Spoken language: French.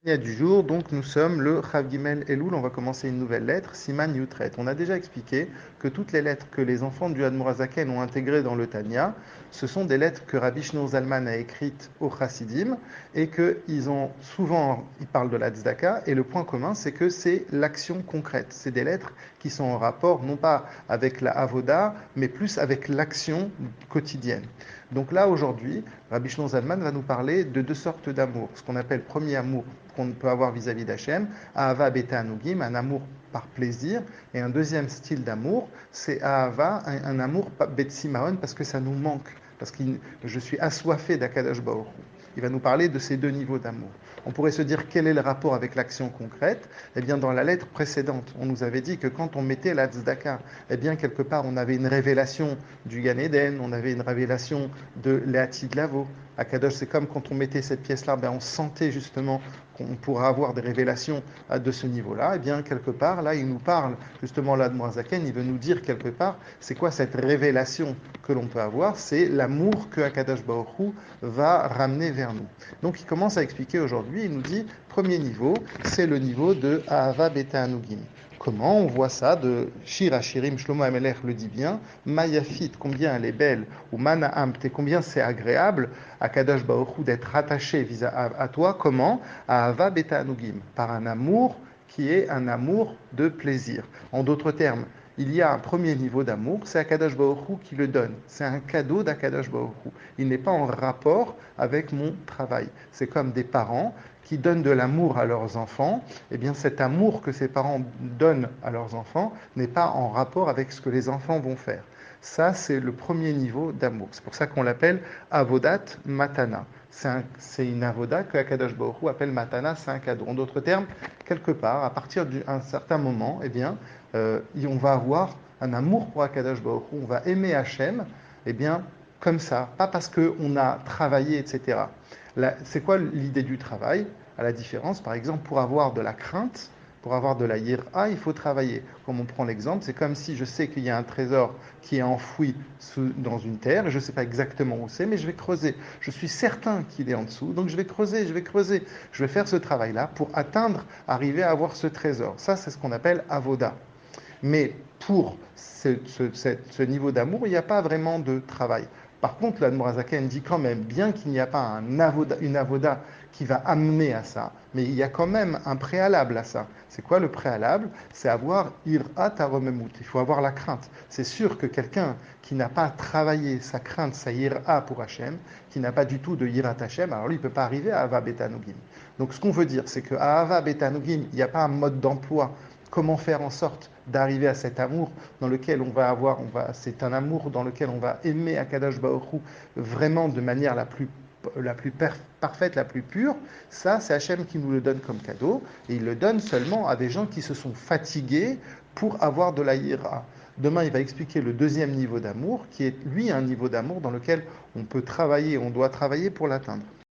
Du jour, donc nous sommes le Chav Gimel Elul, on va commencer une nouvelle lettre, Siman Yutret. On a déjà expliqué que toutes les lettres que les enfants du Admor HaZaken ont intégrées dans le Tanya, ce sont des lettres que Rabbi Shneur Zalman a écrites aux Chassidim et qu'ils ont souvent, ils parlent de la Tzedaka et le point commun c'est que c'est l'action concrète. C'est des lettres qui sont en rapport non pas avec la Avoda mais plus avec l'action quotidienne. Donc là aujourd'hui, Rabbi Shneur Zalman va nous parler de deux sortes d'amour, ce qu'on appelle premier amour qu'on peut avoir vis-à-vis d'Hachem, Ahava Beta Anugim, un amour par plaisir, et un deuxième style d'amour, c'est Ahava, un amour Betsimaon, parce que ça nous manque, parce que je suis assoiffé d'Akadosh Baruch Hu. Il va nous parler de ces deux niveaux d'amour. On pourrait se dire quel est le rapport avec l'action concrète. Eh bien, dans la lettre précédente, on nous avait dit que quand on mettait la tzedaka, eh bien, quelque part, on avait une révélation du Gan Eden, on avait une révélation de l'Eatid Lavo. À Kadosh, c'est comme quand on mettait cette pièce-là, ben on sentait justement qu'on pourra avoir des révélations de ce niveau-là. Et bien, quelque part, là, il nous parle, justement, là, de Moazaken, il veut nous dire quelque part, c'est quoi cette révélation que l'on peut avoir? C'est l'amour que Akadosh Baruch Hu va ramener vers nous. Donc, il commence à expliquer aujourd'hui, il nous dit, premier niveau, c'est le niveau de Ahava Beta Anugim. Comment on voit ça de Shir Hashirim, Shlomo Amelech le dit bien, Mayafit, combien elle est belle, ou Mana'amt, combien c'est agréable à Kadosh Baruch Hu d'être rattaché à toi, comment? À Ava Beta Anugim, par un amour qui est un amour de plaisir. En d'autres termes, il y a un premier niveau d'amour, c'est Akadosh Baruch Hu qui le donne. C'est un cadeau d'Akadosh Baruch Hu. Il n'est pas en rapport avec mon travail. C'est comme des parents qui donnent de l'amour à leurs enfants. Eh bien, cet amour que ces parents donnent à leurs enfants n'est pas en rapport avec ce que les enfants vont faire. Ça, c'est le premier niveau d'amour. C'est pour ça qu'on l'appelle Avodat Matana. C'est une avoda que Akadosh Baruch Hu appelle matana, c'est un cadeau. En d'autres termes, quelque part, à partir d'un certain moment, eh bien, on va avoir un amour pour Akadosh Baruch Hu, on va aimer Hachem, eh bien, comme ça, pas parce qu'on a travaillé, etc. C'est quoi l'idée du travail? À la différence, par exemple, pour avoir de la crainte, pour avoir de la yir'a, il faut travailler. Comme on prend l'exemple, c'est comme si je sais qu'il y a un trésor qui est enfoui dans une terre, et je ne sais pas exactement où c'est, mais je vais creuser. Je suis certain qu'il est en dessous, donc je vais creuser, je vais faire ce travail-là pour arriver à avoir ce trésor. Ça, c'est ce qu'on appelle avoda. Mais pour ce niveau d'amour, il n'y a pas vraiment de travail. Par contre, l'Admorazaken dit quand même, bien qu'il n'y a pas une avoda qui va amener à ça, mais il y a quand même un préalable à ça. C'est quoi le préalable? C'est avoir irat aromemut. Il faut avoir la crainte. C'est sûr que quelqu'un qui n'a pas travaillé sa crainte, sa ira pour Hachem, qui n'a pas du tout de irat Hachem, alors lui, il ne peut pas arriver à Ava Betanugim. Donc ce qu'on veut dire, c'est qu'à Ava Betanugim, il n'y a pas un mode d'emploi. Comment faire en sorte d'arriver à cet amour dans lequel c'est un amour dans lequel on va aimer Akadosh Baruch Hu vraiment de manière la plus parfaite, la plus pure. Ça, c'est Hachem qui nous le donne comme cadeau, et il le donne seulement à des gens qui se sont fatigués pour avoir de la ira. Demain, il va expliquer le deuxième niveau d'amour, qui est lui un niveau d'amour dans lequel on peut travailler, on doit travailler pour l'atteindre.